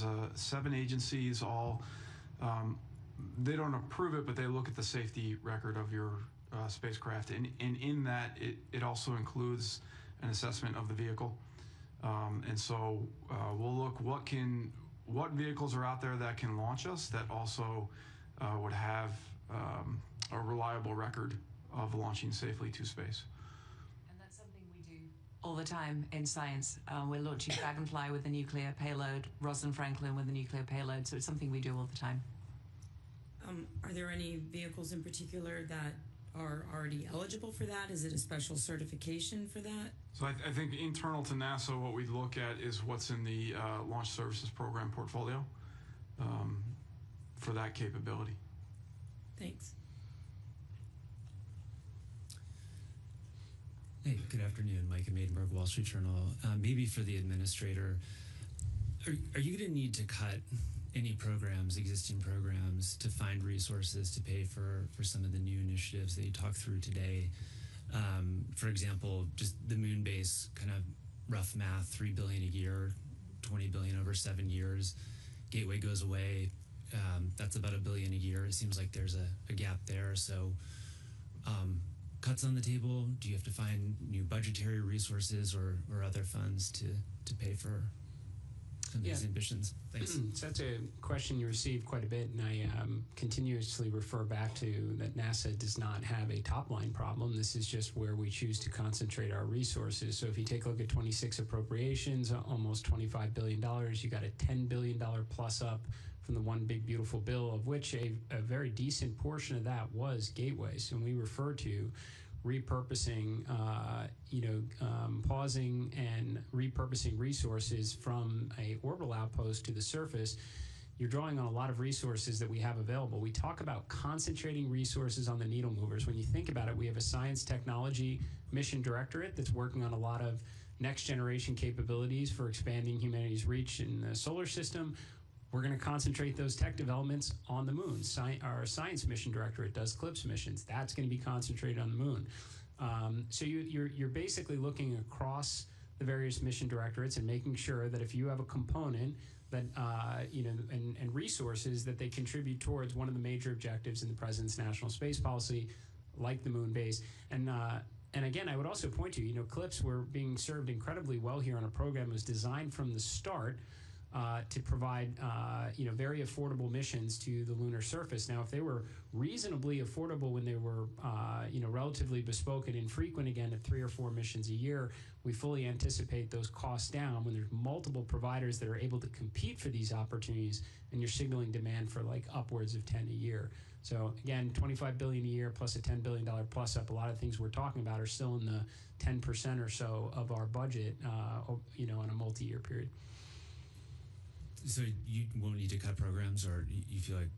There's 7 agencies, all they don't approve it, but they look at the safety record of your spacecraft, and in that it also includes an assessment of the vehicle. And so we'll look what vehicles are out there that can launch us, that also would have a reliable record of launching safely to space. And that's something we do all the time in science. We're launching Dragonfly with a nuclear payload, Rosalind Franklin with a nuclear payload, so it's something we do all the time. Are there any vehicles in particular that are already eligible for that? Is it a special certification for that? So I think internal to NASA, what we look at is what's in the Launch Services Program portfolio for that capability. Thanks. Hey, good afternoon. Mike Maidenberg, Wall Street Journal. Maybe for the administrator, are you going to need to cut any programs, existing programs, to find resources to pay for some of the new initiatives that you talked through today? For example, just the moon base, kind of rough math, $3 billion a year, $20 billion over 7 years. Gateway goes away. That's about $1 billion a year. It seems like there's a gap there. So cuts on the table. Do you have to find new budgetary resources or other funds to pay for some of these ambitions? Thanks. So that's a question you receive quite a bit, and I continuously refer back to that NASA does not have a top-line problem. This is just where we choose to concentrate our resources. So if you take a look at 26 appropriations, almost $25 billion, you got a $10 billion plus up from the one big beautiful bill, of which a very decent portion of that was gateways. And we refer to repurposing, pausing and repurposing resources from a orbital outpost to the surface. You're drawing on a lot of resources that we have available. We talk about concentrating resources on the needle movers. When you think about it, we have a science technology mission directorate that's working on a lot of next generation capabilities for expanding humanity's reach in the solar system. We're going to concentrate those tech developments on the moon. Our science mission directorate does CLPS missions. That's going to be concentrated on the moon. So you're basically looking across the various mission directorates and making sure that if you have a component that and resources that they contribute towards one of the major objectives in the president's national space policy, like the moon base. And again, I would also point to, CLPS were being served incredibly well here on a program that was designed from the start to provide, very affordable missions to the lunar surface. Now, if they were reasonably affordable when they were, relatively bespoke and infrequent, again, at 3 or 4 missions a year, we fully anticipate those costs down when there's multiple providers that are able to compete for these opportunities, and you're signaling demand for like upwards of 10 a year. So again, $25 billion a year plus a $10 billion plus up. A lot of things we're talking about are still in the 10% or so of our budget, on a multi-year period. So you won't need to cut programs, or you feel like,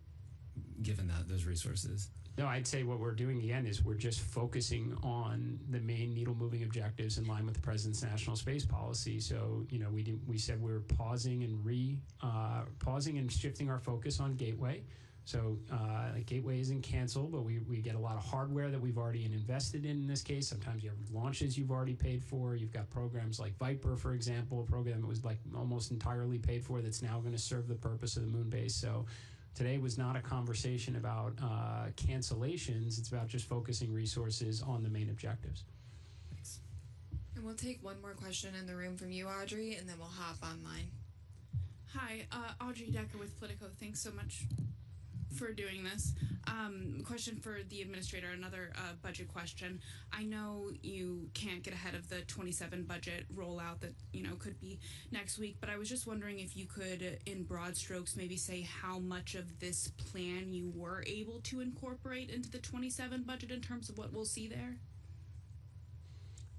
given those resources? No, I'd say what we're doing again is we're just focusing on the main needle-moving objectives in line with the president's national space policy. So we said we were pausing and shifting our focus on Gateway. So Gateway isn't canceled, but we get a lot of hardware that we've already invested in this case. Sometimes you have launches you've already paid for. You've got programs like Viper, for example, a program that was like almost entirely paid for that's now going to serve the purpose of the moon base. So today was not a conversation about cancellations. It's about just focusing resources on the main objectives. Thanks. And we'll take one more question in the room from you, Audrey, and then we'll hop online. Hi, Audrey Decker with Politico. Thanks so much for doing this. Question for the administrator, another budget question. I know you can't get ahead of the 27 budget rollout that could be next week, but I was just wondering if you could, in broad strokes, maybe say how much of this plan you were able to incorporate into the 27 budget in terms of what we'll see there.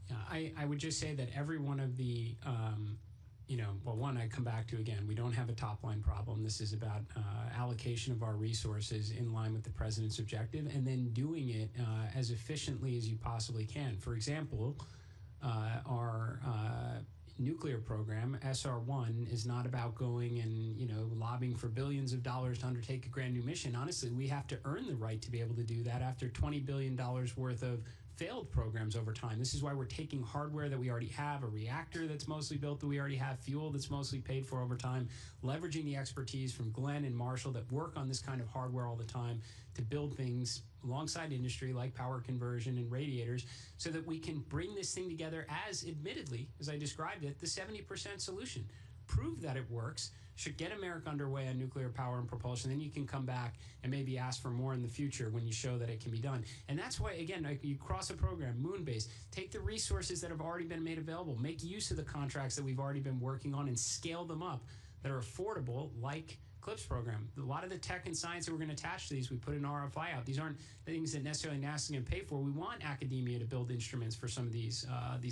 Yeah, I would just say that every one of the one, I come back to again, we don't have a top line problem. This is about allocation of our resources in line with the president's objective, and then doing it as efficiently as you possibly can. For example, our nuclear program, SR1, is not about going and lobbying for billions of dollars to undertake a brand new mission. Honestly, we have to earn the right to be able to do that after $20 billion worth of failed programs over time. This is why we're taking hardware that we already have, a reactor that's mostly built that we already have, fuel that's mostly paid for over time, leveraging the expertise from Glenn and Marshall that work on this kind of hardware all the time to build things alongside industry like power conversion and radiators so that we can bring this thing together as, admittedly, as I described it, the 70% solution. Prove that it works, should get America underway on nuclear power and propulsion, then you can come back and maybe ask for more in the future when you show that it can be done. And that's why, again, like you cross a program, moon-based, take the resources that have already been made available, make use of the contracts that we've already been working on and scale them up that are affordable, like CLIPS program. A lot of the tech and science that we're going to attach to these, we put an RFI out. These aren't things that necessarily NASA can pay for. We want academia to build instruments for some of these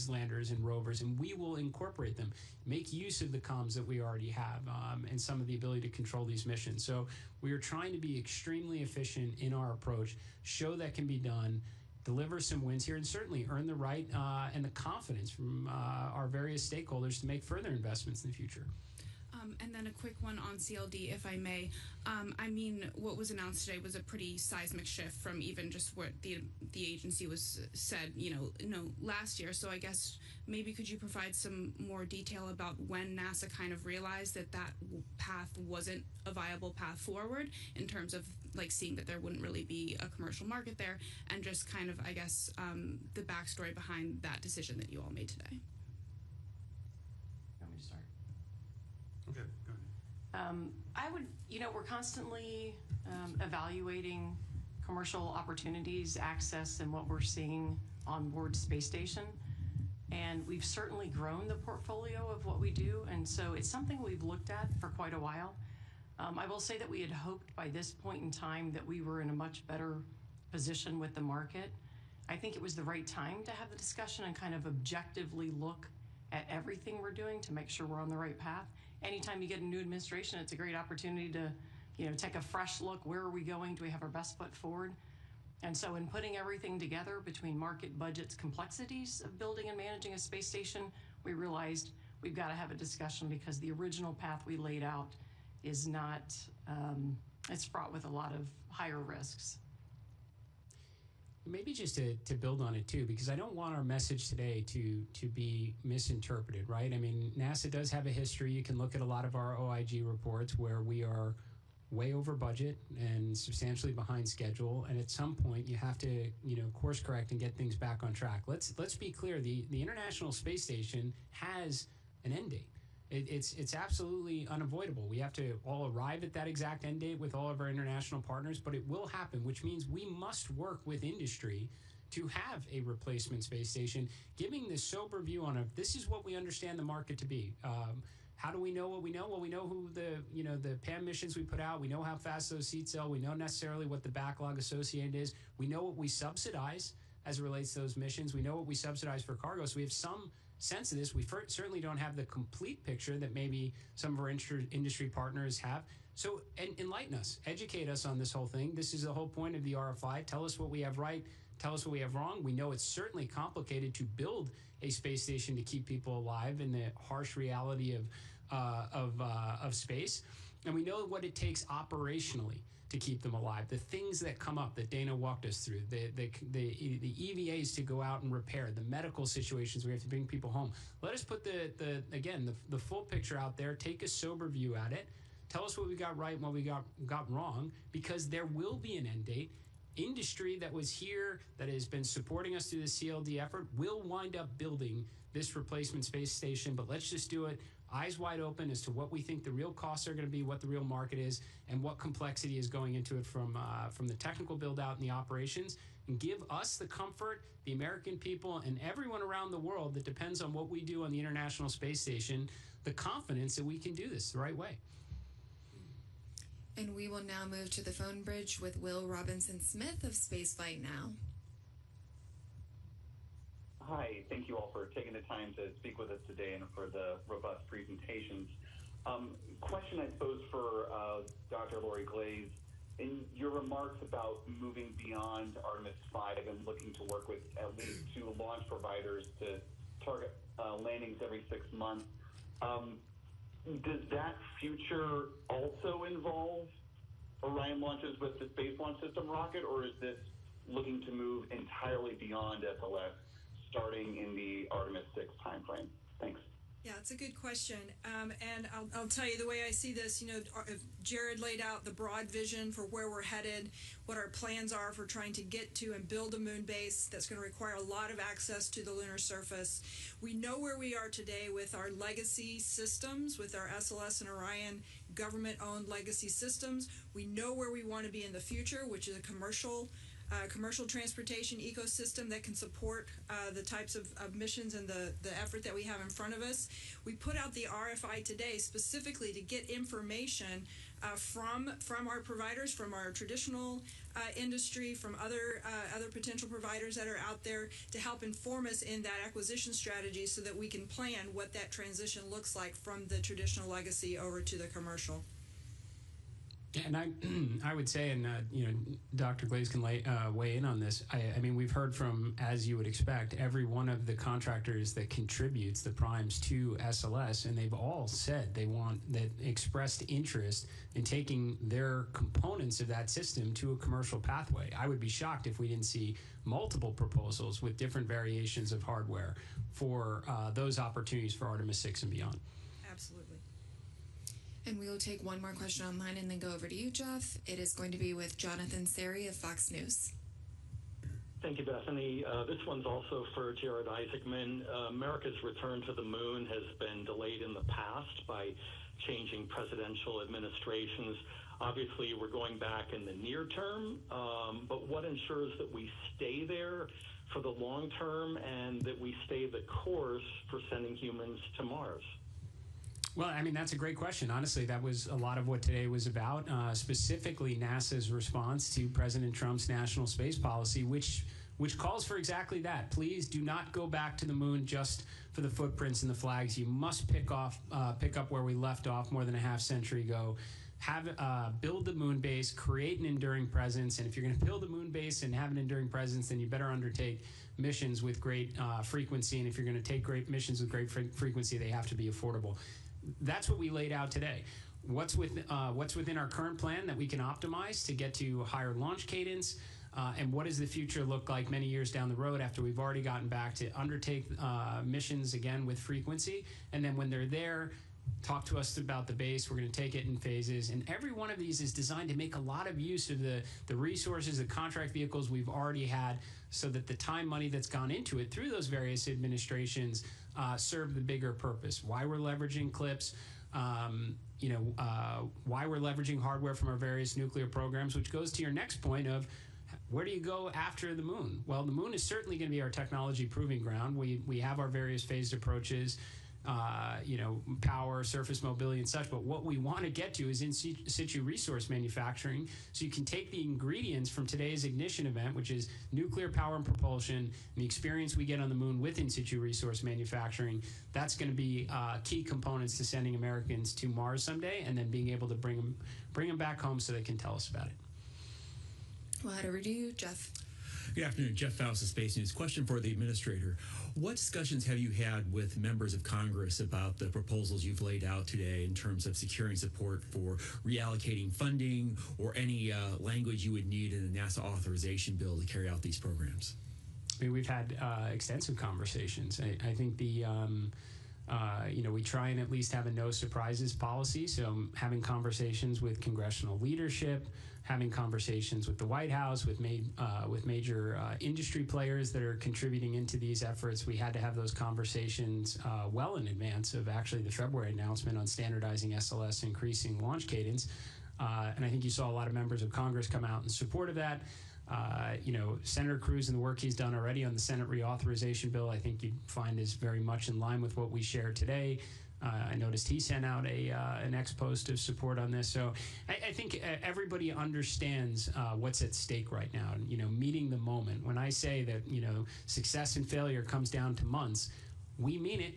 landers and rovers, and we will incorporate them. Make use of the comms that we already have and some of the ability to control these missions. So we are trying to be extremely efficient in our approach, show that can be done, deliver some wins here, and certainly earn the right and the confidence from our various stakeholders to make further investments in the future. And then a quick one on CLD, if I may. I mean, what was announced today was a pretty seismic shift from even just what the agency was said, last year. So I guess maybe could you provide some more detail about when NASA kind of realized that path wasn't a viable path forward in terms of like seeing that there wouldn't really be a commercial market there, and just kind of, I guess, the backstory behind that decision that you all made today. Want me to start? Okay, go ahead. I would, we're constantly evaluating commercial opportunities, access, and what we're seeing on board space station. And we've certainly grown the portfolio of what we do. And so it's something we've looked at for quite a while. I will say that we had hoped by this point in time that we were in a much better position with the market. I think it was the right time to have the discussion and kind of objectively look at everything we're doing to make sure we're on the right path. Anytime you get a new administration, it's a great opportunity to, take a fresh look. Where are we going? Do we have our best foot forward? And so in putting everything together between market budgets, complexities of building and managing a space station, we realized we've got to have a discussion because the original path we laid out is not, it's fraught with a lot of higher risks. Maybe just to build on it too, because I don't want our message today to be misinterpreted, right? I mean, NASA does have a history. You can look at a lot of our OIG reports where we are way over budget and substantially behind schedule, and at some point you have to course correct and get things back on track. Let's be clear, the International Space Station has an end date. It's absolutely unavoidable. We have to all arrive at that exact end date with all of our international partners, but it will happen, which means we must work with industry to have a replacement space station, giving this sober view on this is what we understand the market to be. How do we know what we know? Well, we know who the PAM missions we put out. We know how fast those seats sell. We know necessarily what the backlog associated is. We know what we subsidize as it relates to those missions. We know what we subsidize for cargo. So we have some sense of this. We certainly don't have the complete picture that maybe some of our industry partners have. So enlighten us, educate us on this whole thing. This is the whole point of the RFI. Tell us what we have right. Tell us what we have wrong. We know it's certainly complicated to build a space station to keep people alive in the harsh reality of space, and we know what it takes operationally to keep them alive. The things that come up that Dana walked us through, the EVAs to go out and repair, the medical situations we have to bring people home. Let us put the full picture out there. Take a sober view at it. Tell us what we got right and what we got wrong, because there will be an end date. Industry that was here, that has been supporting us through the CLD effort, will wind up building this replacement space station, but let's just do it eyes wide open as to what we think the real costs are going to be, what the real market is, and what complexity is going into it from the technical build out and the operations, and give us the comfort, the American people, and everyone around the world that depends on what we do on the International Space Station, the confidence that we can do this the right way. And we will now move to the phone bridge with Will Robinson-Smith of Spaceflight Now. Hi, thank you all for taking the time to speak with us today and for the robust presentations. Question, I suppose, for Dr. Lori Glaze. In your remarks about moving beyond Artemis 5 and looking to work with at least 2 launch providers to target landings every 6 months, does that future also involve Orion launches with the Space Launch System rocket, or is this looking to move entirely beyond SLS, starting in the Artemis 6 timeframe? Thanks. Yeah, it's a good question. And I'll tell you the way I see this, if Jared laid out the broad vision for where we're headed, what our plans are for trying to get to and build a moon base that's going to require a lot of access to the lunar surface. We know where we are today with our legacy systems, with our SLS and Orion government-owned legacy systems. We know where we want to be in the future, which is a commercial transportation ecosystem that can support the types of missions and the effort that we have in front of us. We put out the RFI today specifically to get information from our providers, from our traditional industry, from other potential providers that are out there to help inform us in that acquisition strategy so that we can plan what that transition looks like from the traditional legacy over to the commercial. And I would say, and Dr. Glaze can weigh in on this. I mean, we've heard from, as you would expect, every one of the contractors that contributes the primes to SLS, and they've all said they expressed interest in taking their components of that system to a commercial pathway. I would be shocked if we didn't see multiple proposals with different variations of hardware for those opportunities for Artemis 6 and beyond. Absolutely. And we will take one more question online and then go over to you, Jeff. It is going to be with Jonathan Seri of Fox News. Thank you, Bethany. This one's also for Jared Isaacman. America's return to the moon has been delayed in the past by changing presidential administrations. Obviously, we're going back in the near term, but what ensures that we stay there for the long term and that we stay the course for sending humans to Mars? Well, I mean, that's a great question. Honestly, that was a lot of what today was about, specifically NASA's response to President Trump's national space policy, which calls for exactly that. Please do not go back to the moon just for the footprints and the flags. You must pick up where we left off more than a half century ago. Build the moon base, create an enduring presence, and if you're going to build a moon base and have an enduring presence, then you better undertake missions with great frequency. And if you're going to take great missions with great frequency, they have to be affordable. That's what we laid out today. What's within our current plan that we can optimize to get to higher launch cadence, and what does the future look like many years down the road after we've already gotten back to undertake missions again with frequency, and then when they're there, talk to us about the base. We're going to take it in phases, and every one of these is designed to make a lot of use of the resources, the contract vehicles we've already had, so that the time, money that's gone into it through those various administrations serve the bigger purpose. Why we're leveraging CLIPS, why we're leveraging hardware from our various nuclear programs, which goes to your next point of where do you go after the moon? Well, the moon is certainly going to be our technology proving ground. We have our various phased approaches, power, surface mobility and such, but what we want to get to is in situ resource manufacturing, so you can take the ingredients from today's ignition event, which is nuclear power and propulsion, and the experience we get on the moon with in situ resource manufacturing. That's going to be key components to sending Americans to Mars someday, and then being able to bring them back home so they can tell us about it. We'll head over to you, Jeff. Good afternoon, Jeff Faust of Space News. Question for the administrator. What discussions have you had with members of Congress about the proposals you've laid out today in terms of securing support for reallocating funding or any language you would need in a NASA authorization bill to carry out these programs? I mean, we've had extensive conversations. I think we try and at least have a no surprises policy. So having conversations with congressional leadership, having conversations with the White House, with major industry players that are contributing into these efforts. We had to have those conversations well in advance of actually the February announcement on standardizing SLS, increasing launch cadence. And I think you saw a lot of members of Congress come out in support of that. Senator Cruz and the work he's done already on the Senate reauthorization bill, I think you'd find is very much in line with what we shared today. I noticed he sent out an ex post of support on this. So I think everybody understands what's at stake right now. Meeting the moment. When I say that, success and failure comes down to months, we mean it.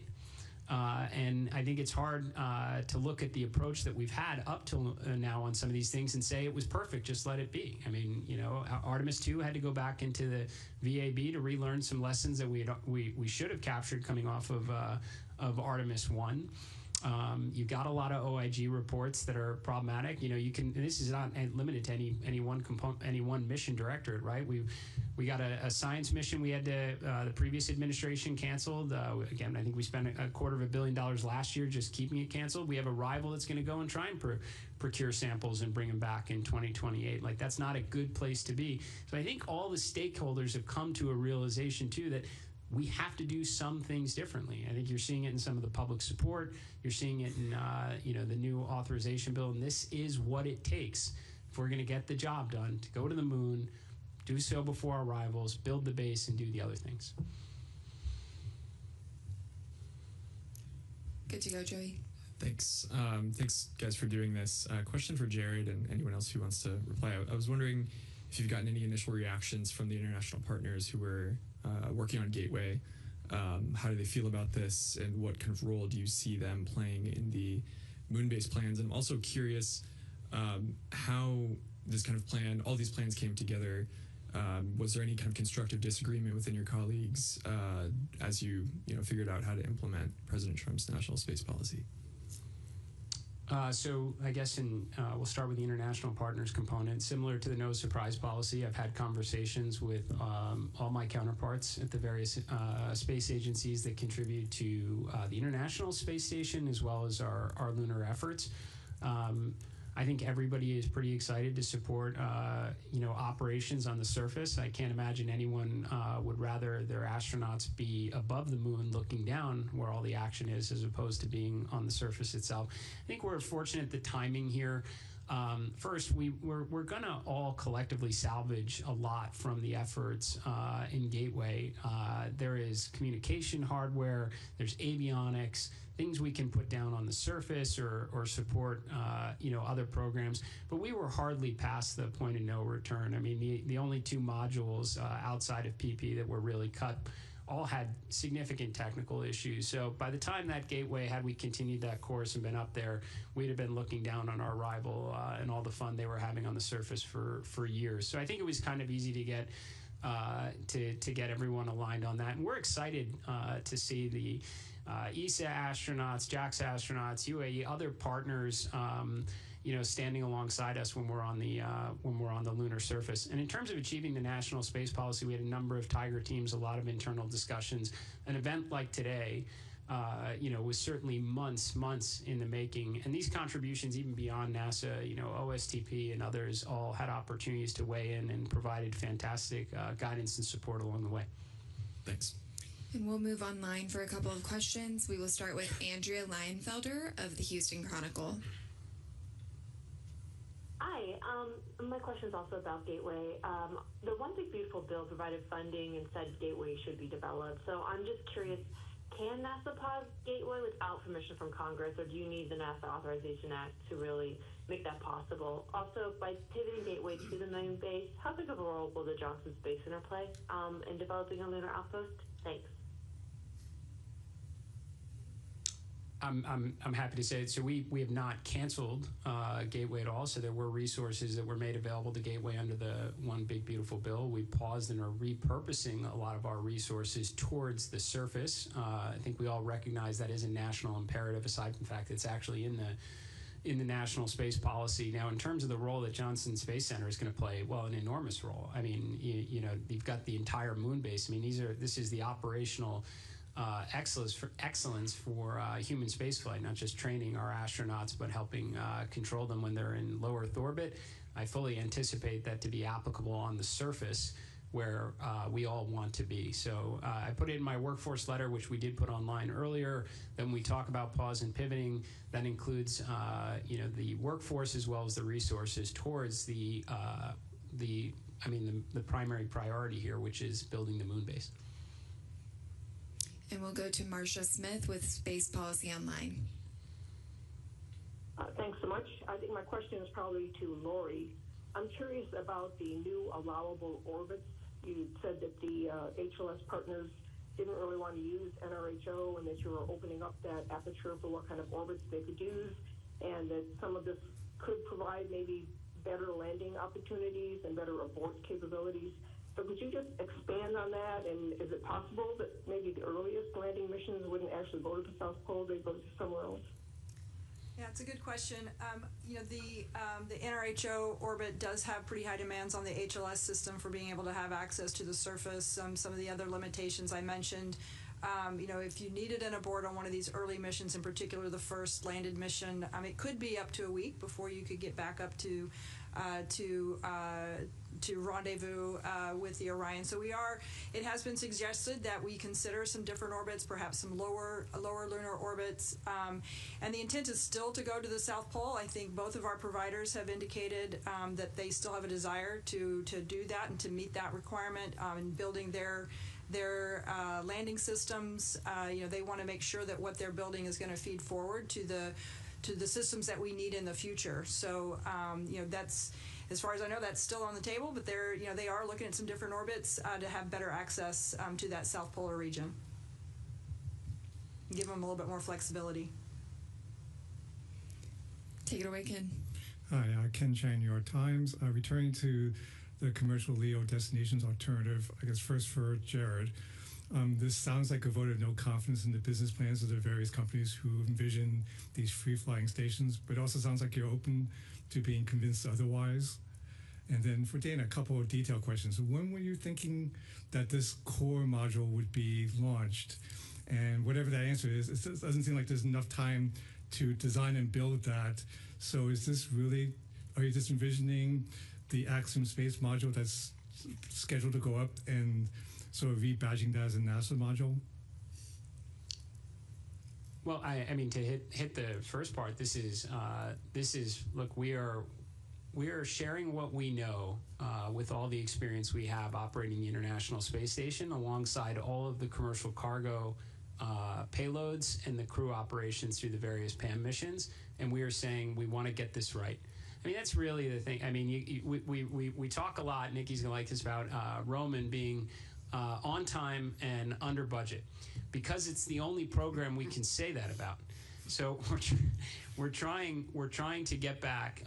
And I think it's hard to look at the approach that we've had up till now on some of these things and say it was perfect, just let it be. I mean, Artemis 2 had to go back into the VAB to relearn some lessons that we should have captured coming off of Artemis 1. You've got a lot of OIG reports that are problematic. You can. And this is not limited to any one component, any one mission directorate, right? We got a science mission we had to the previous administration canceled. Again, I think we spent $250 million last year just keeping it canceled. We have a rival that's going to go and try and procure samples and bring them back in 2028. Like, that's not a good place to be. So I think all the stakeholders have come to a realization too that we have to do some things differently. I think you're seeing it in some of the public support. You're seeing it in the new authorization bill, and this is what it takes if we're going to get the job done to go to the moon, do so before our rivals, build the base, and do the other things. Good to go, Joey. Thanks. Thanks, guys, for doing this. Question for Jared and anyone else who wants to reply. I was wondering if you've gotten any initial reactions from the international partners who were working on Gateway. How do they feel about this, and what kind of role do you see them playing in the moon-based plans? And I'm also curious how this kind of plan, all these plans came together. Was there any kind of constructive disagreement within your colleagues as you figured out how to implement President Trump's national space policy? So I guess we'll start with the international partners component. Similar to the no surprise policy, I've had conversations with all my counterparts at the various space agencies that contribute to the International Space Station as well as our lunar efforts. I think everybody is pretty excited to support, operations on the surface. I can't imagine anyone would rather their astronauts be above the moon looking down where all the action is as opposed to being on the surface itself. I think we're fortunate the timing here. First, we're going to all collectively salvage a lot from the efforts in Gateway. There is communication hardware, there's avionics, things we can put down on the surface or support, other programs. But we were hardly past the point of no return. I mean, the only two modules outside of PP that were really cut all had significant technical issues. So by the time that Gateway, had we continued that course and been up there, we'd have been looking down on our rival and all the fun they were having on the surface for years. So I think it was kind of easy to get to get everyone aligned on that. And we're excited to see the ESA astronauts, JAXA astronauts, UAE, other partners, standing alongside us when we're on the lunar surface. And in terms of achieving the national space policy, we had a number of Tiger teams, a lot of internal discussions. An event like today, was certainly months in the making. And these contributions, even beyond NASA, OSTP and others, all had opportunities to weigh in and provided fantastic guidance and support along the way. Thanks. And we'll move online for a couple of questions. We will start with Andrea Leinfelder of the Houston Chronicle. Hi, my question is also about Gateway. The One Big Beautiful Bill provided funding and said Gateway should be developed. So I'm just curious, can NASA pause Gateway without permission from Congress, or do you need the NASA Authorization Act to really make that possible? Also, by pivoting Gateway to the moon base, how big of a role will the Johnson Space Center play in developing a lunar outpost? Thanks. I'm happy to say it. So we have not canceled Gateway at all. So there were resources that were made available to Gateway under the One Big Beautiful Bill. We paused and are repurposing a lot of our resources towards the surface. I think we all recognize that is a national imperative, aside from the fact that it's actually in the national space policy. Now, in terms of the role that Johnson Space Center is going to play, well, an enormous role. I mean, you've got the entire moon base. I mean, this is the operational excellence for human spaceflight, not just training our astronauts, but helping control them when they're in low Earth orbit. I fully anticipate that to be applicable on the surface where we all want to be. So I put it in my workforce letter, which we did put online earlier. Then we talk about pause and pivoting. That includes the workforce as well as the resources towards the primary priority here, which is building the moon base. And we'll go to Marcia Smith with Space Policy Online. Thanks so much. I think my question is probably to Lori. I'm curious about the new allowable orbits. You said that the HLS partners didn't really want to use NRHO and that you were opening up that aperture for what kind of orbits they could use, and that some of this could provide maybe better landing opportunities and better abort capabilities. So could you just expand on that? And is it possible that maybe the earliest landing missions wouldn't actually go to the South Pole, they'd go to somewhere else? Yeah, it's a good question. The NRHO orbit does have pretty high demands on the HLS system for being able to have access to the surface. Some of the other limitations I mentioned. If you needed an abort on one of these early missions, in particular the first landed mission, it could be up to a week before you could get back up to rendezvous with the Orion. So it has been suggested that we consider some different orbits, perhaps some lower lunar orbits, and the intent is still to go to the South Pole. I think both of our providers have indicated that they still have a desire to do that and to meet that requirement in building their landing systems. They want to make sure that what they're building is going to feed forward to the systems that we need in the future. So that's, as far as I know, that's still on the table, but they are looking at some different orbits to have better access to that South Polar region. Give them a little bit more flexibility. Take it away, Ken. Hi, Ken Chang, New York Times. Returning to the commercial LEO destinations alternative, I guess first for Jared. This sounds like a vote of no confidence in the business plans of the various companies who envision these free-flying stations, but it also sounds like you're open to being convinced otherwise. And then for Dana, a couple of detailed questions. When were you thinking that this core module would be launched? And whatever that answer is, it doesn't seem like there's enough time to design and build that. So is this really, are you just envisioning the Axiom Space module that's scheduled to go up and sort of rebadging that as a NASA module? Well, I mean, to hit the first part, this is look, we are sharing what we know with all the experience we have operating the International Space Station alongside all of the commercial cargo payloads and the crew operations through the various PAM missions, and we are saying we want to get this right. I mean, that's really the thing. I mean, we talk a lot, Nikki's going to like this, about Roman being on time and under budget, because it's the only program we can say that about. So we're trying to get back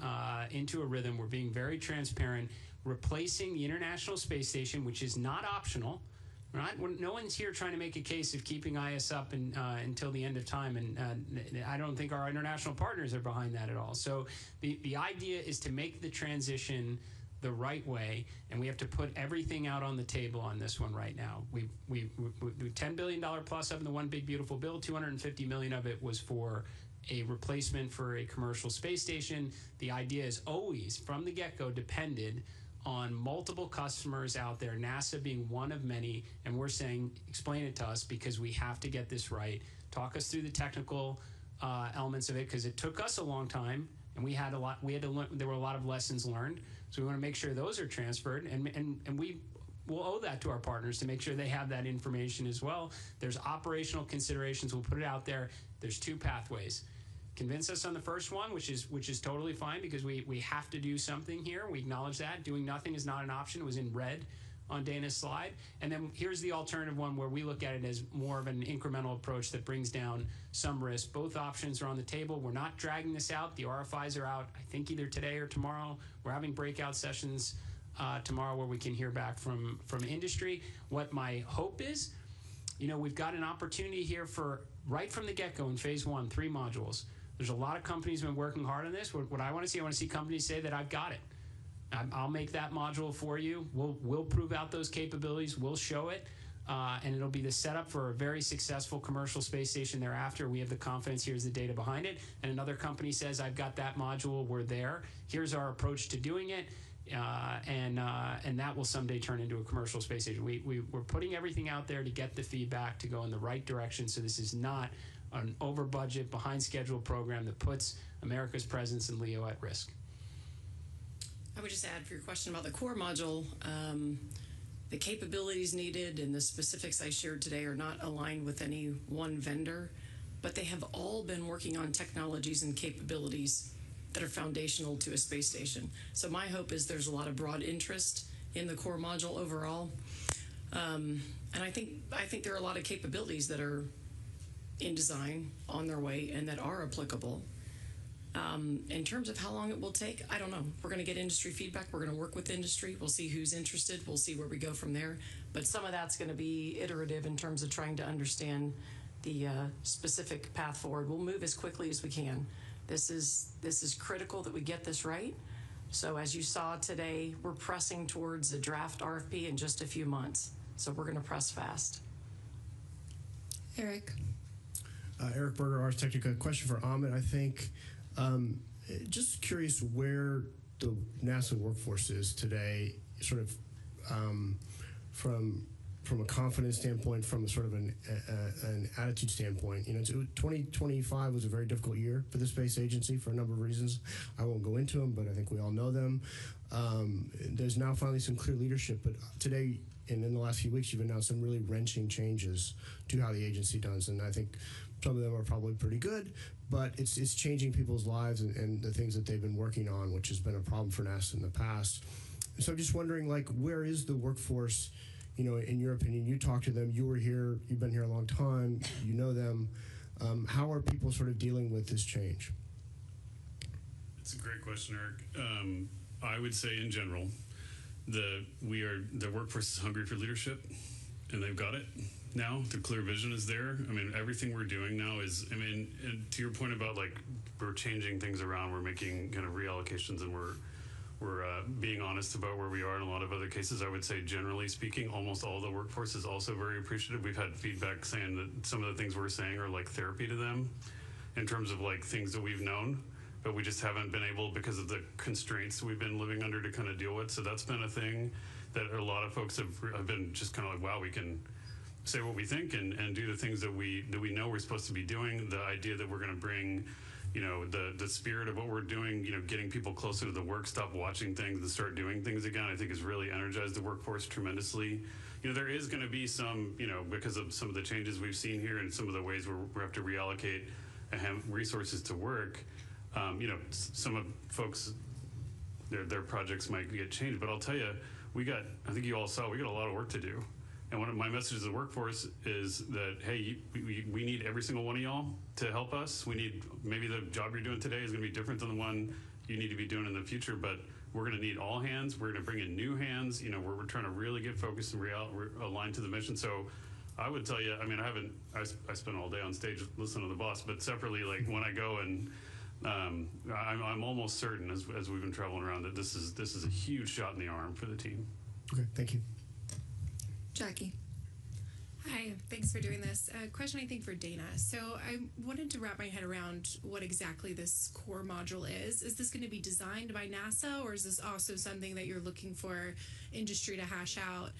into a rhythm. We're being very transparent, replacing the International Space Station, which is not optional. No one's here trying to make a case of keeping IS up until the end of time, and I don't think our international partners are behind that at all. So the idea is to make the transition the right way, and we have to put everything out on the table on this one right now. We $10 billion plus of the One Big Beautiful Bill. $250 million of it was for a replacement for a commercial space station. The idea is always, from the get-go, depended on multiple customers out there, NASA being one of many, and we're saying, explain it to us, because we have to get this right. Talk us through the technical elements of it, because it took us a long time, and we had to learn. There were a lot of lessons learned, so we want to make sure those are transferred, and we will owe that to our partners to make sure they have that information as well. There's operational considerations. We'll put it out there. There's two pathways. Convince us on the first one, which is totally fine, because we have to do something here. We acknowledge that. Doing nothing is not an option. It was in red on Dana's slide. And then here's the alternative one, where we look at it as more of an incremental approach that brings down some risk. Both options are on the table. We're not dragging this out. The RFIs are out, I think, either today or tomorrow. We're having breakout sessions tomorrow where we can hear back from industry. What my hope is, we've got an opportunity here for, right from the get-go in phase 1, 3 modules. There's a lot of companies who have been working hard on this. What I want to see companies say that I've got it. I'll make that module for you. We'll prove out those capabilities. We'll show it. And it'll be the setup for a very successful commercial space station thereafter. We have the confidence. Here's the data behind it. And another company says, I've got that module. We're there. Here's our approach to doing it. And that will someday turn into a commercial space station. We're putting everything out there to get the feedback to go in the right direction. So this is not an over budget, behind schedule program that puts America's presence in LEO at risk. I would just add, for your question about the core module, the capabilities needed and the specifics I shared today are not aligned with any one vendor, but they have all been working on technologies and capabilities that are foundational to a space station. So my hope is there's a lot of broad interest in the core module overall. And I think there are a lot of capabilities that are in design, on their way, and that are applicable. In terms of how long it will take, I don't know. We're going to get industry feedback. We're going to work with industry. We'll see who's interested. We'll see where we go from there. But some of that's going to be iterative in terms of trying to understand the specific path forward. We'll move as quickly as we can. This is critical that we get this right. So as you saw today, we're pressing towards a draft RFP in just a few months. So we're going to press fast. Eric. Eric Berger, Ars Technica. Question for Ahmed, I think. Just curious where the NASA workforce is today, sort of from a confidence standpoint, from a sort of an attitude standpoint. 2025 was a very difficult year for the space agency for a number of reasons. I won't go into them, but I think we all know them. There's now finally some clear leadership, but today and in the last few weeks, you've announced some really wrenching changes to how the agency does, and I think some of them are probably pretty good, but it's changing people's lives and the things that they've been working on, which has been a problem for NASA in the past. So I'm just wondering, where is the workforce? In your opinion, you talk to them, you were here, you've been here a long time, you know them. How are people sort of dealing with this change? It's a great question, Eric. I would say in general, the workforce is hungry for leadership, and they've got it now. The clear vision is there. I mean, everything we're doing now is, and to your point about we're changing things around, we're making kind of reallocations, and we're being honest about where we are in a lot of other cases. I would say, generally speaking, almost all the workforce is also very appreciative. We've had feedback saying that some of the things we're saying are like therapy to them in terms of things that we've known, but we just haven't been able, because of the constraints we've been living under, to kind of deal with. So that's been a thing that a lot of folks have been just kind of wow, we can say what we think and do the things that we know we're supposed to be doing. The idea that we're going to bring the spirit of what we're doing, getting people closer to the work, stop watching things and start doing things again, I think has really energized the workforce tremendously. There is going to be some, because of some of the changes we've seen here and some of the ways we have to reallocate resources to work, some of folks, their projects might get changed. But I'll tell you, I think you all saw, we got a lot of work to do. And one of my messages to the workforce is that, hey, we need every single one of y'all to help us. We need, maybe the job you're doing today is going to be different than the one you need to be doing in the future, but we're going to need all hands. We're going to bring in new hands. We're trying to really get focused and aligned to the mission. So I would tell you, I spend all day on stage listening to the boss, but separately, when I go and I'm almost certain, as we've been traveling around, that this is a huge shot in the arm for the team. Okay, thank you. Jackie. Hi, thanks for doing this. Question, I think, for Dana. So I wanted to wrap my head around what exactly this core module is. Is this going to be designed by NASA, or is this also something that you're looking for industry to hash out?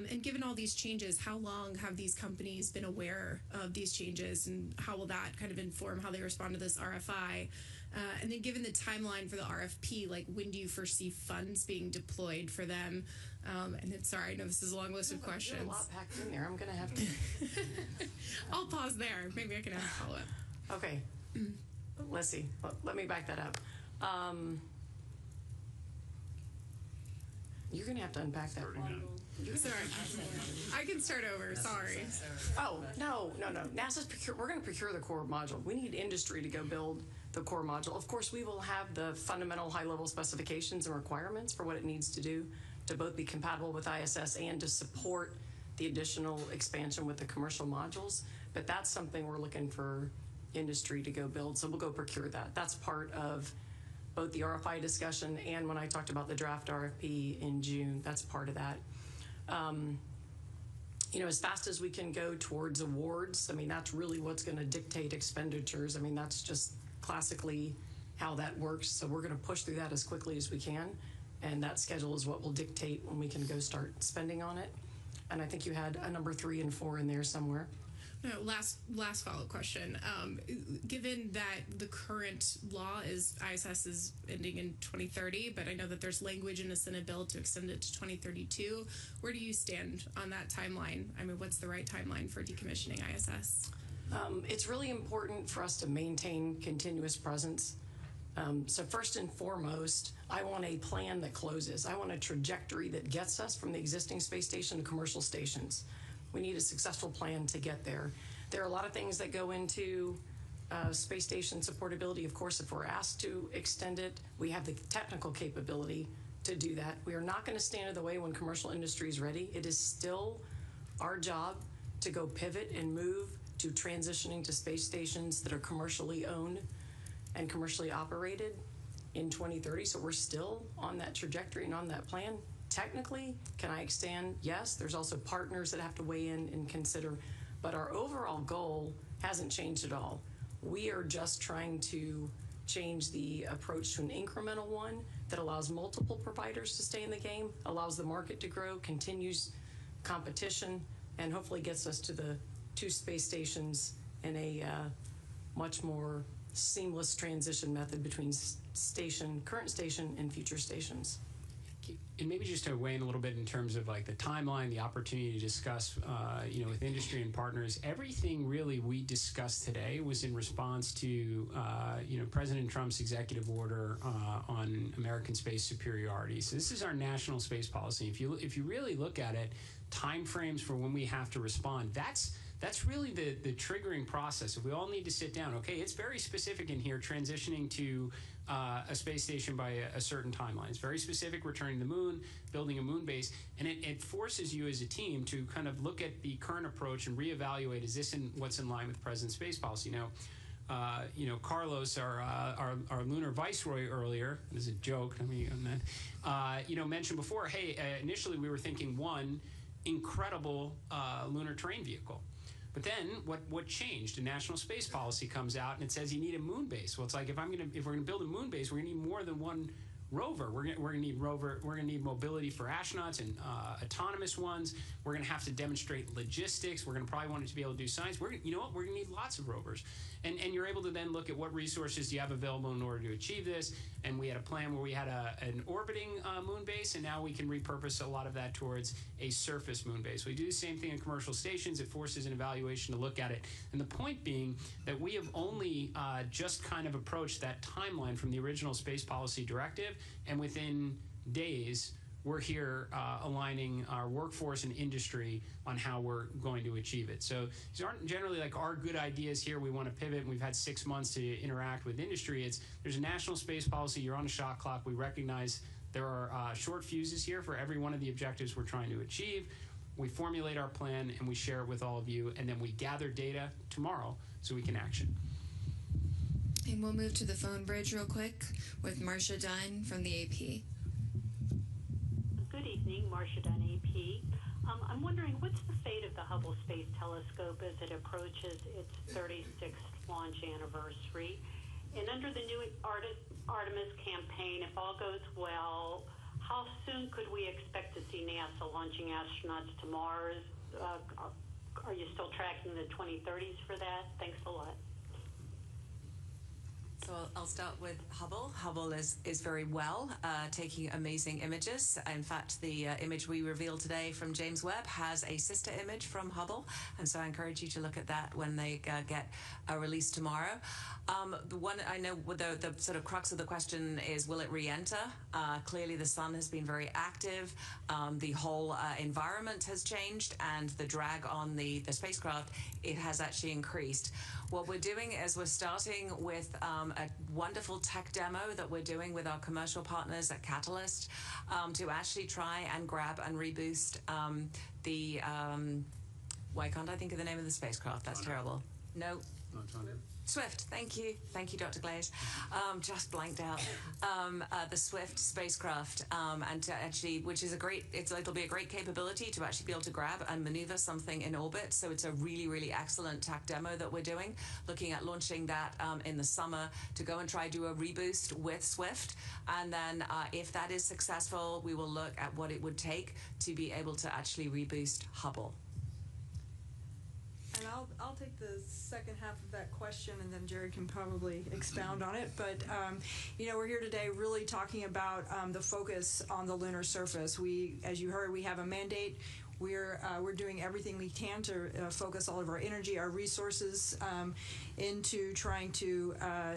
And given all these changes, how long have these companies been aware of these changes, and how will that kind of inform how they respond to this RFI? And then given the timeline for the RFP, when do you foresee funds being deployed for them? And then, sorry, I know this is a long list of questions. There's a lot packed in there. I'm going to have to... I'll pause there. Maybe I can have a follow-up. Okay. Let's see. Let me back that up. You're going to have to unpack that. Sorry. I can start over. Sorry. Oh, no. NASA's we're going to procure the core module. We need industry to go build the core module. Of course, we will have the fundamental high-level specifications and requirements for what it needs to do to both be compatible with ISS and to support the additional expansion with the commercial modules. But that's something we're looking for industry to go build. So we'll go procure that. That's part of both the RFI discussion and when I talked about the draft RFP in June, that's part of that. As fast as we can go towards awards, that's really what's going to dictate expenditures. That's just classically how that works. So we're going to push through that as quickly as we can. And that schedule is what will dictate when we can go start spending on it. And I think you had a number 3 and 4 in there somewhere. No, last follow-up question. Given that the current law is ISS is ending in 2030, but I know that there's language in the Senate bill to extend it to 2032, where do you stand on that timeline? What's the right timeline for decommissioning ISS? It's really important for us to maintain continuous presence. So first and foremost, I want a plan that closes. I want a trajectory that gets us from the existing space station to commercial stations. We need a successful plan to get there. There are a lot of things that go into space station supportability. Of course, if we're asked to extend it, we have the technical capability to do that. We are not going to stand in the way when commercial industry is ready. It is still our job to go pivot and move to transitioning to space stations that are commercially owned and commercially operated in 2030. So we're still on that trajectory and on that plan. Technically, can I extend? Yes. There's also partners that have to weigh in and consider, but our overall goal hasn't changed at all. We are just trying to change the approach to an incremental one that allows multiple providers to stay in the game, allows the market to grow, continues competition, and hopefully gets us to the 2 space stations in a much more seamless transition method between current station and future stations. And maybe just to weigh in a little bit in terms of like the timeline, the opportunity to discuss, with industry and partners. Everything really we discussed today was in response to, President Trump's executive order on American space superiority. So this is our national space policy. If you really look at it, timeframes for when we have to respond, that's really the triggering process. If we all need to sit down, okay, it's very specific in here, transitioning to a space station by a certain timeline. It's very specific, returning to the moon, building a moon base, and it forces you as a team to kind of look at the current approach and reevaluate, is this what's in line with President's space policy? Now, Carlos, our lunar viceroy earlier, this is a joke, mentioned before, hey, initially we were thinking one incredible lunar terrain vehicle. But then what changed? A national space policy comes out and it says you need a moon base. Well, it's like if we're gonna build a moon base, we're gonna need more than one rover. We're gonna need mobility for astronauts and autonomous ones. We're gonna have to demonstrate logistics. We're gonna probably want it to be able to do science. We're gonna need lots of rovers. And you're able to then look at what resources do you have available in order to achieve this. And we had a plan where we had an orbiting moon base, and now we can repurpose a lot of that towards a surface moon base. We do the same thing in commercial stations. It forces an evaluation to look at it. And the point being that we have only just kind of approached that timeline from the original space policy directive, and within days, we're here aligning our workforce and industry on how we're going to achieve it. So these aren't generally like our good ideas here. We want to pivot, and we've had 6 months to interact with industry. There's a national space policy. You're on a shot clock. We recognize there are short fuses here for every one of the objectives we're trying to achieve. We formulate our plan, and we share it with all of you, and then we gather data tomorrow so we can action. And we'll move to the phone bridge real quick with Marcia Dunn from the AP. Good evening, Marcia Dunn, AP. I'm wondering, what's the fate of the Hubble Space Telescope as it approaches its 36th launch anniversary? And under the new Artemis campaign, if all goes well, how soon could we expect to see NASA launching astronauts to Mars? Are you still tracking the 2030s for that? Thanks a lot. So I'll start with Hubble. Hubble is very well, taking amazing images. In fact, the image we revealed today from James Webb has a sister image from Hubble, and so I encourage you to look at that when they get released tomorrow. The one I know, the sort of crux of the question is, will it re-enter? Clearly, the sun has been very active. The whole environment has changed, and the drag on the spacecraft, it has actually increased. What we're doing is we're starting with a wonderful tech demo that we're doing with our commercial partners at Catalyst to actually try and grab and reboost why can't I think of the name of the spacecraft? That's terrible. No. Swift, thank you, Dr. Glaze. Just blanked out. The Swift spacecraft, and to actually, which is it'll be a great capability to actually be able to grab and maneuver something in orbit. So it's a really, really excellent tech demo that we're doing, looking at launching that in the summer to go and try do a reboost with Swift. And then if that is successful, we will look at what it would take to be able to actually reboost Hubble. And I'll take the second half of that question, and then Jared can probably expound on it. But we're here today really talking about the focus on the lunar surface. As you heard, we have a mandate. We're doing everything we can to focus all of our energy, our resources into trying to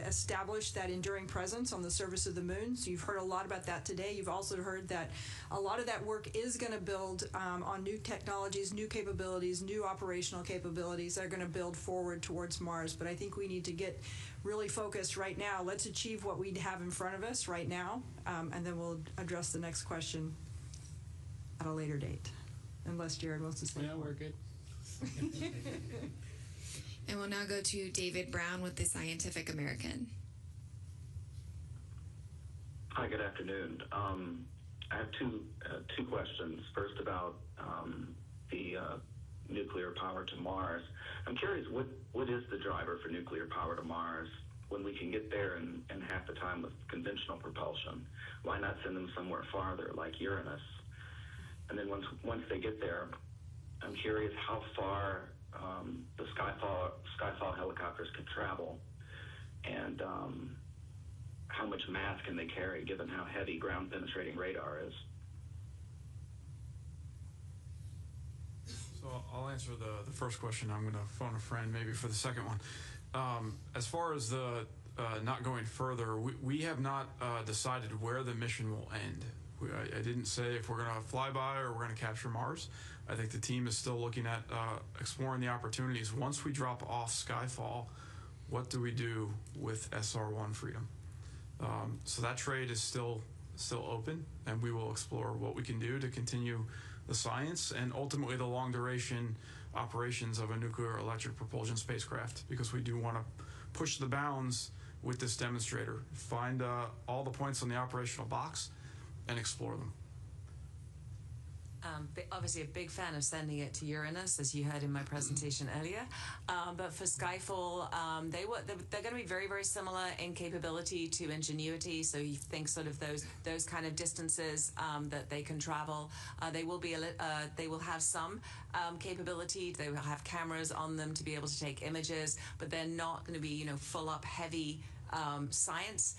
establish that enduring presence on the surface of the moon. So you've heard a lot about that today. You've also heard that a lot of that work is going to build on new technologies, new capabilities, new operational capabilities that are going to build forward towards Mars. But I think we need to get really focused right now. Let's achieve what we have in front of us right now, and then we'll address the next question at a later date. Unless Jared wants to say more. We're good. And we'll now go to David Brown with the Scientific American. Hi, good afternoon. I have two questions. First, about the nuclear power to Mars. I'm curious, what is the driver for nuclear power to Mars when we can get there in half the time with conventional propulsion? Why not send them somewhere farther, like Uranus? And then once they get there, I'm curious how far the Skyfall helicopters can travel, and how much mass can they carry, given how heavy ground-penetrating radar is? So I'll answer the first question. I'm going to phone a friend maybe for the second one. As far as the not going further, we have not decided where the mission will end. I didn't say if we're going to fly by or we're going to capture Mars. I think the team is still looking at exploring the opportunities. Once we drop off Skyfall, what do we do with SR-1 Freedom? So that trade is still open, and we will explore what we can do to continue the science and ultimately the long duration operations of a nuclear electric propulsion spacecraft, because we do want to push the bounds with this demonstrator, find all the points on the operational box and explore them. Obviously a big fan of sending it to Uranus, as you heard in my presentation earlier. But for Skyfall, they're going to be very, very similar in capability to Ingenuity. So you think sort of those kind of distances that they can travel. They will have some capability. They will have cameras on them to be able to take images, but they're not going to be full up heavy science.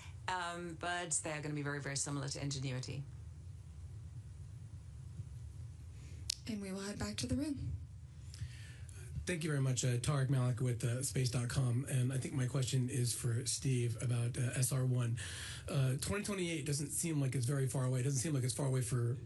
But they're going to be very, very similar to Ingenuity. And we will head back to the room. Thank you very much, Tarek Malik with Space.com. And I think my question is for Steve about SR-1. 2028 doesn't seem like it's very far away. It doesn't seem like it's far away for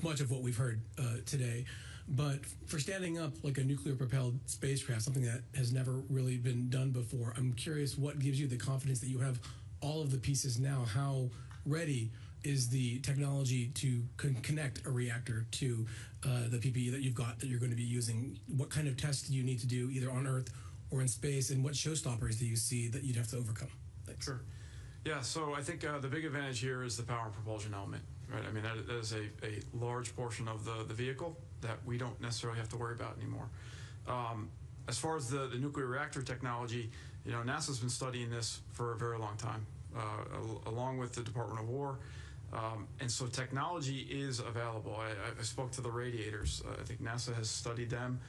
much of what we've heard today. But for standing up like a nuclear-propelled spacecraft, something that has never really been done before, I'm curious what gives you the confidence that you have all of the pieces now. How ready is the technology to connect a reactor to the PPE that you've got that you're going to be using? What kind of tests do you need to do either on Earth or in space, and what showstoppers do you see that you'd have to overcome? Thanks. Sure. Yeah, so I think the big advantage here is the power and propulsion element, right? I mean, that is a large portion of the vehicle that we don't necessarily have to worry about anymore. As far as the nuclear reactor technology, NASA's been studying this for a very long time, along with the Department of War. And so technology is available. I spoke to the radiators. I think NASA has studied them.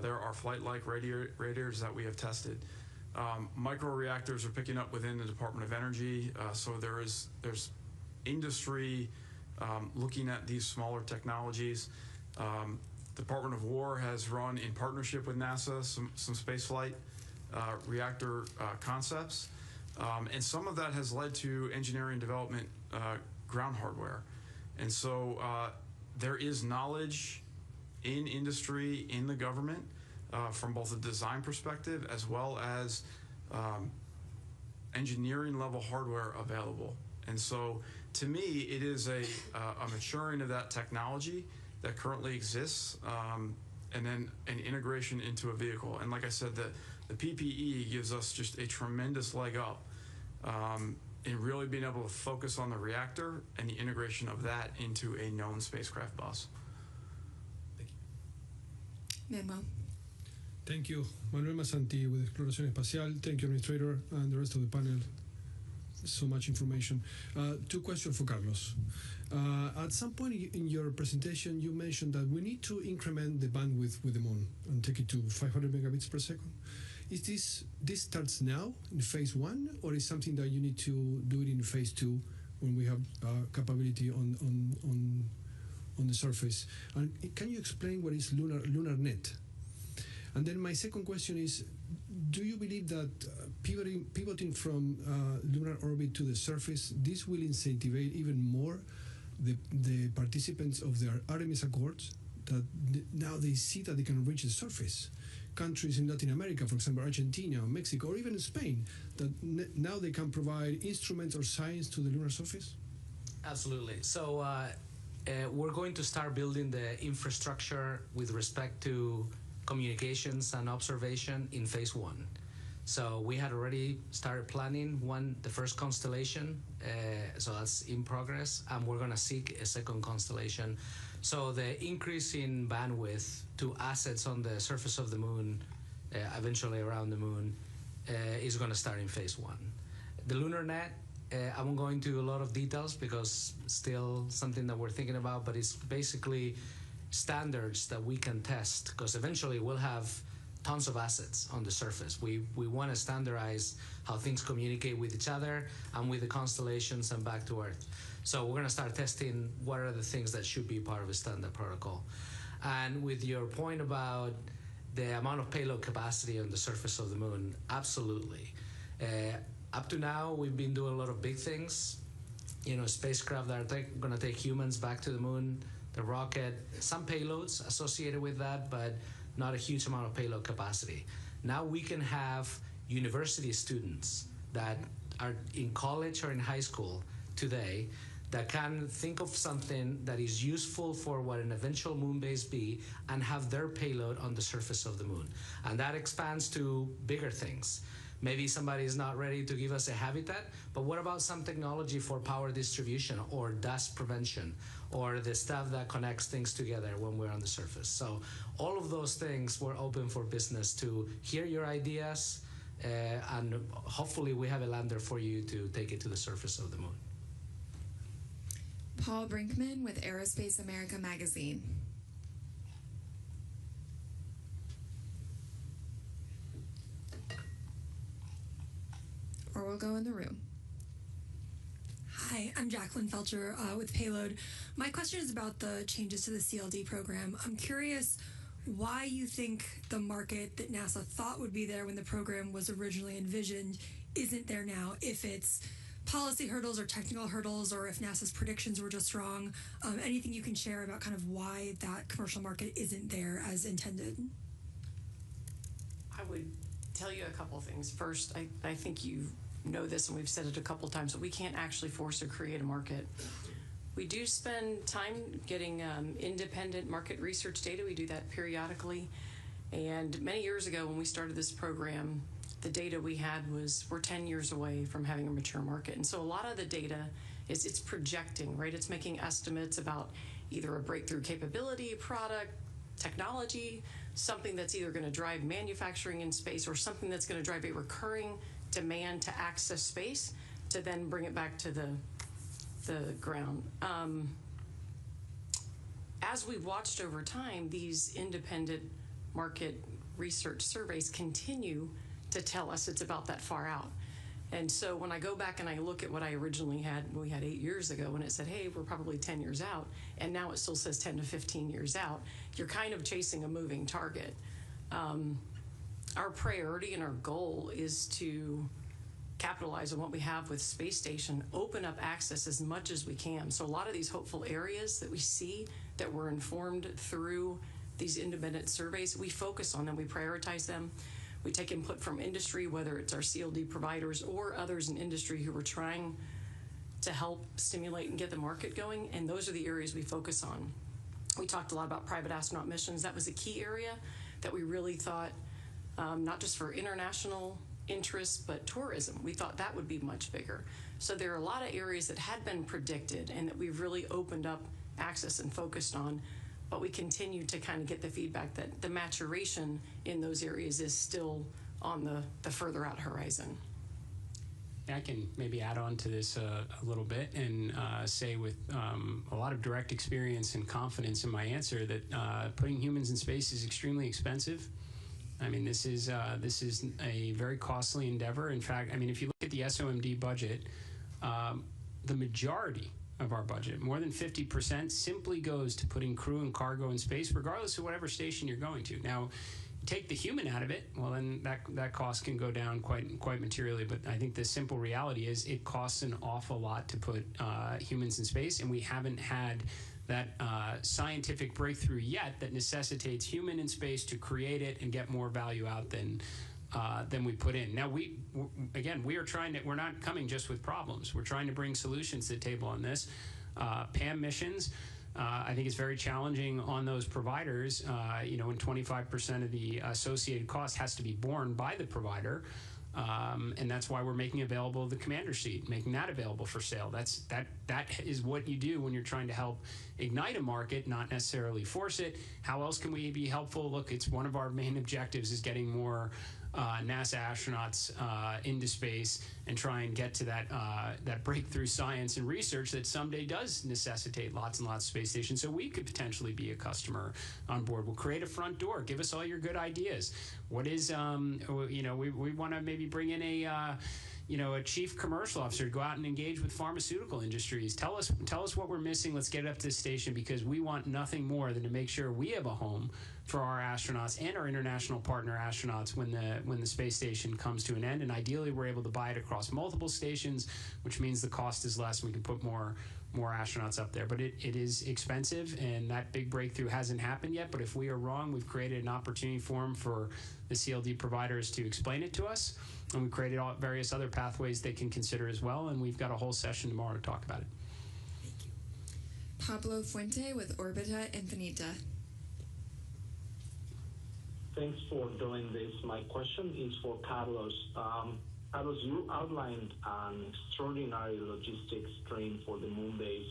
There are flight-like radiators that we have tested. Microreactors are picking up within the Department of Energy. So there's industry looking at these smaller technologies. Department of War has run in partnership with NASA some spaceflight reactor concepts. And some of that has led to engineering development ground hardware. And so there is knowledge in industry, in the government, from both a design perspective as well as engineering level hardware available. And so to me, it is a maturing of that technology that currently exists, and then an integration into a vehicle. And like I said, the PPE gives us just a tremendous leg up in really being able to focus on the reactor and the integration of that into a known spacecraft bus. Thank you. Manuel. Thank you. Manuel Masanti with Exploración Espacial. Thank you, Administrator, and the rest of the panel. So much information. Two questions for Carlos. At some point in your presentation, you mentioned that we need to increment the bandwidth with the moon and take it to 500 megabits per second. Is this starts now in phase 1, or is something that you need to do it in phase 2 when we have capability on the surface? And can you explain what is lunar net? And then my second question is, do you believe that pivoting from lunar orbit to the surface, this will incentivize even more the participants of the Artemis Accords, that now they see that they can reach the surface? Countries in Latin America, for example, Argentina, Mexico, or even Spain, that now they can provide instruments or science to the lunar surface? Absolutely. So we're going to start building the infrastructure with respect to communications and observation in phase 1. So we had already started planning the first constellation, so that's in progress, and we're going to seek a second constellation. So the increase in bandwidth to assets on the surface of the moon, eventually around the moon, is going to start in phase 1. The lunar net, I won't go into a lot of details because still something that we're thinking about, but it's basically standards that we can test, because eventually we'll have tons of assets on the surface. We want to standardize how things communicate with each other and with the constellations and back to Earth. So we're going to start testing what are the things that should be part of a standard protocol. And with your point about the amount of payload capacity on the surface of the moon, absolutely. Up to now, we've been doing a lot of big things. Spacecraft that are going to take humans back to the moon, the rocket, some payloads associated with that, but not a huge amount of payload capacity. Now we can have university students that are in college or in high school today that can think of something that is useful for what an eventual moon base be and have their payload on the surface of the moon. And that expands to bigger things. Maybe somebody is not ready to give us a habitat, but what about some technology for power distribution or dust prevention or the stuff that connects things together when we're on the surface? So all of those things, we're open for business to hear your ideas, and hopefully we have a lander for you to take it to the surface of the moon. Paul Brinkman with Aerospace America magazine. Or we'll go in the room. Hi, I'm Jacqueline Felcher with Payload. My question is about the changes to the CLD program. I'm curious why you think the market that NASA thought would be there when the program was originally envisioned isn't there now, if it's policy hurdles or technical hurdles, or if NASA's predictions were just wrong. Anything you can share about kind of why that commercial market isn't there as intended? I would tell you a couple things. First, I think you know this, and we've said it a couple times, but we can't actually force or create a market. We do spend time getting independent market research data. We do that periodically. And many years ago when we started this program, the data we had we're 10 years away from having a mature market. And so a lot of the data it's projecting, right? It's making estimates about either a breakthrough capability, product, technology, something that's either going to drive manufacturing in space or something that's going to drive a recurring demand to access space to then bring it back to the ground. As we've watched over time, these independent market research surveys continue to tell us it's about that far out. And so when I go back and I look at what I originally had, we had 8 years ago, when it said, hey, we're probably 10 years out, and now it still says 10 to 15 years out, you're kind of chasing a moving target. Our priority and our goal is to capitalize on what we have with Space Station, open up access as much as we can. So a lot of these hopeful areas that we see that were informed through these independent surveys, we focus on them, we prioritize them. We take input from industry, whether it's our CLD providers or others in industry who are trying to help stimulate and get the market going, and those are the areas we focus on. We talked a lot about private astronaut missions. That was a key area that we really thought, not just for international interest, but tourism. We thought that would be much bigger. So there are a lot of areas that had been predicted and that we've really opened up access and focused on, but we continue to kind of get the feedback that the maturation in those areas is still on the further out horizon. I can maybe add on to this a little bit and say with a lot of direct experience and confidence in my answer that putting humans in space is extremely expensive. I mean, this is a very costly endeavor. In fact, I mean, if you look at the SOMD budget, the majority of our budget, more than 50%, simply goes to putting crew and cargo in space, regardless of whatever station you're going to. Now, take the human out of it, well, then that cost can go down quite materially. But I think the simple reality is it costs an awful lot to put humans in space, and we haven't had that scientific breakthrough yet that necessitates human in space to create it and get more value out than we put in. Now, we're not coming just with problems. We're trying to bring solutions to the table on this. PAM missions, I think it's very challenging on those providers, when 25% of the associated cost has to be borne by the provider. And that's why we're making available the commander seat, making that available for sale. That is what you do when you're trying to help ignite a market, not necessarily force it. How else can we be helpful? Look, it's one of our main objectives is getting more NASA astronauts into space and try and get to that breakthrough science and research that someday does necessitate lots and lots of space stations. So we could potentially be a customer on board. We'll create a front door. Give us all your good ideas. What is, we want to maybe bring in a chief commercial officer to go out and engage with pharmaceutical industries. Tell us what we're missing. Let's get it up to the station, because we want nothing more than to make sure we have a home for our astronauts and our international partner astronauts when the space station comes to an end. And ideally, we're able to buy it across multiple stations, which means the cost is less and we can put more astronauts up there. But it is expensive, and that big breakthrough hasn't happened yet. But if we are wrong, we've created an opportunity for the CLD providers to explain it to us. And we've created various other pathways they can consider as well. And we've got a whole session tomorrow to talk about it. Thank you. Pablo Fuente with Orbita Infinita. Thanks for doing this. My question is for Carlos. Carlos, you outlined an extraordinary logistics stream for the moon base,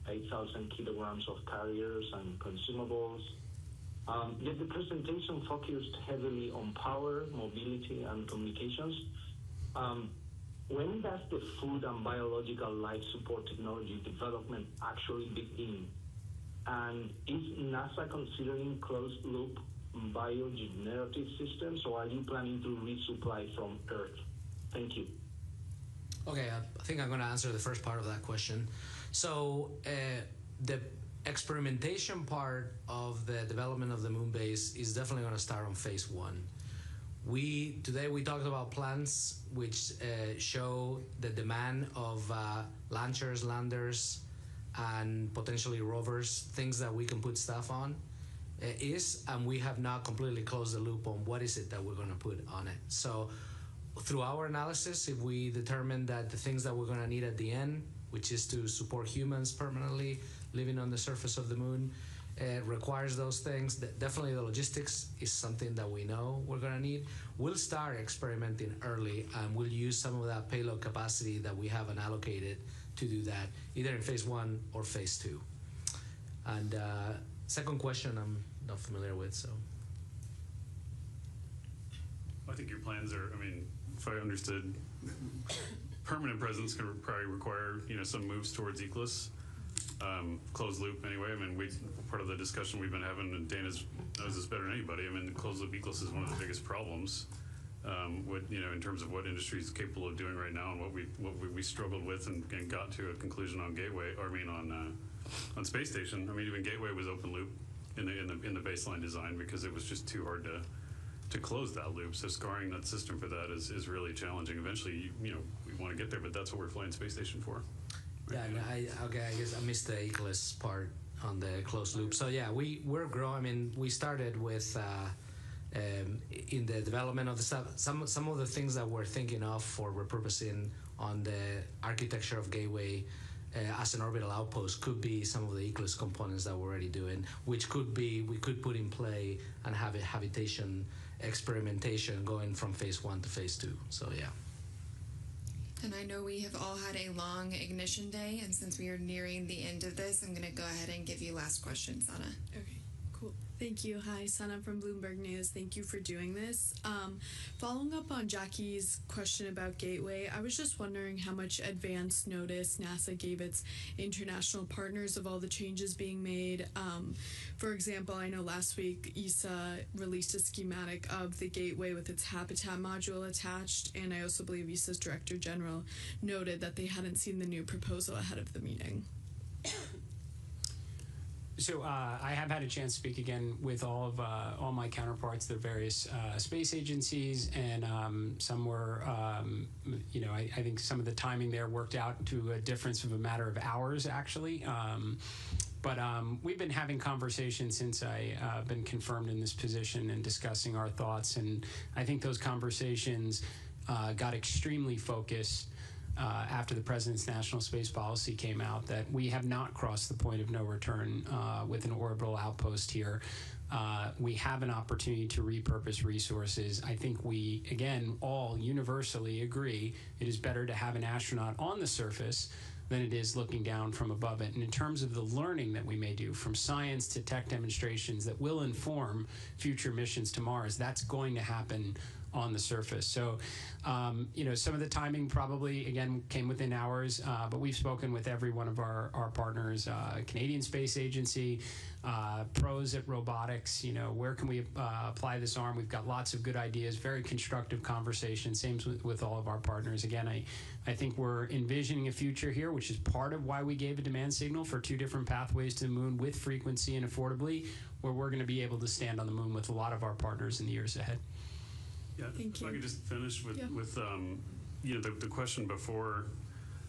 8,000 kilograms of carriers and consumables. Yet the presentation focused heavily on power, mobility, and communications. When does the food and biological life support technology development actually begin? And is NASA considering closed-loop biogenerative systems, or are you planning to resupply from Earth? Thank you. Okay, I think I'm going to answer the first part of that question. So the experimentation part of the development of the moon base is definitely going to start on phase 1. Today we talked about plans which show the demand of launchers, landers, and potentially rovers, things that we can put stuff on. And we have not completely closed the loop on what is it that we're going to put on it. So through our analysis, if we determine that the things that we're going to need at the end, which is to support humans permanently living on the surface of the moon, requires those things, definitely the logistics is something that we know we're going to need. We'll start experimenting early, and we'll use some of that payload capacity that we haven't allocated to do that, either in phase 1 or phase 2. And second question I'm not familiar with, so. I think your plans are, if I understood, permanent presence can probably require, some moves towards Eclipse, closed loop anyway. Part of the discussion we've been having, and Dana knows this better than anybody, closed loop Eclipse is one of the biggest problems, in terms of what industry is capable of doing right now, and what we struggled with and got to a conclusion on Gateway, on Space Station. Even Gateway was open loop in the baseline design because it was just too hard to close that loop. So scarring that system for that is really challenging. Eventually, we want to get there, but that's what we're flying Space Station for. Yeah, I guess I missed the Eclipse part on the closed loop. So yeah, we're growing. We started with in the development of the stuff. Some of the things that we're thinking of for repurposing on the architecture of Gateway as an orbital outpost could be some of the Eclipse components that we're already doing, which could be we could put in play and have a habitation experimentation going from phase 1 to phase 2. So yeah. And I know we have all had a long ignition day, and since we are nearing the end of this, I'm going to go ahead and give you last question, Sana. Okay, cool. Thank you. Hi, Sana from Bloomberg News. Thank you for doing this. Following up on Jackie's question about Gateway, I was just wondering how much advance notice NASA gave its international partners of all the changes being made. For example, I know last week ESA released a schematic of the Gateway with its habitat module attached, and I also believe ESA's Director General noted that they hadn't seen the new proposal ahead of the meeting. So I have had a chance to speak again with all my counterparts, their various space agencies, and some were, I think some of the timing there worked out to a difference of a matter of hours, actually. But we've been having conversations since I've been confirmed in this position and discussing our thoughts, and I think those conversations got extremely focused after the President's National Space Policy came out, that we have not crossed the point of no return with an orbital outpost here. We have an opportunity to repurpose resources. I think we, again, all universally agree it is better to have an astronaut on the surface than it is looking down from above it. And in terms of the learning that we may do, from science to tech demonstrations that will inform future missions to Mars, that's going to happen on the surface. So, some of the timing probably, again, came within hours, but we've spoken with every one of our partners, Canadian Space Agency, pros at robotics, where can we apply this arm? We've got lots of good ideas, very constructive conversation, same with all of our partners. Again, I think we're envisioning a future here, which is part of why we gave a demand signal for 2 different pathways to the moon with frequency and affordably, where we're going to be able to stand on the moon with a lot of our partners in the years ahead. Yeah, if I could just finish with the question before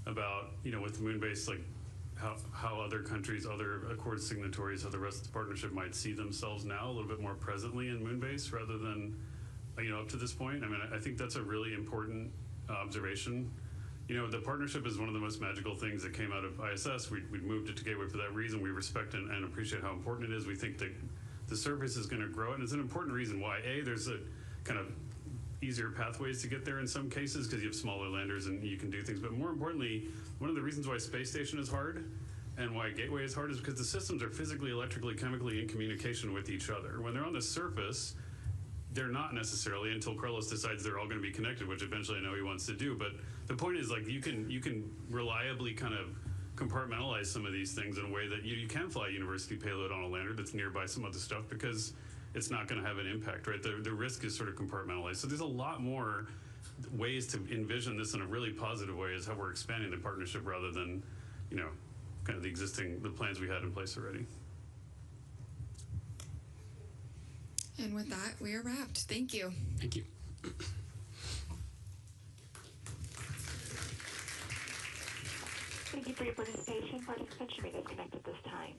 about, with the moon base, like how other countries, other Accord signatories, how the rest of the partnership might see themselves now a little bit more presently in moon base rather than, up to this point. I mean, I think that's a really important observation. The partnership is one of the most magical things that came out of ISS. We moved it to Gateway for that reason. We respect and appreciate how important it is. We think that the service is going to grow, and it's an important reason why. There's a kind of easier pathways to get there in some cases because you have smaller landers and you can do things. But more importantly, one of the reasons why space station is hard and why Gateway is hard is because the systems are physically, electrically, chemically in communication with each other. When they're on the surface, they're not necessarily until Carlos decides they're all going to be connected, which eventually I know he wants to do. But the point is, like, you can reliably kind of compartmentalize some of these things in a way that you can fly a university payload on a lander that's nearby some other stuff because it's not going to have an impact, right? The risk is sort of compartmentalized. So there's a lot more ways to envision this in a really positive way is how we're expanding the partnership rather than, kind of the plans we had in place already. And with that, we are wrapped. Thank you. Thank you. Thank you for your participation. Participants should be disconnected at this time.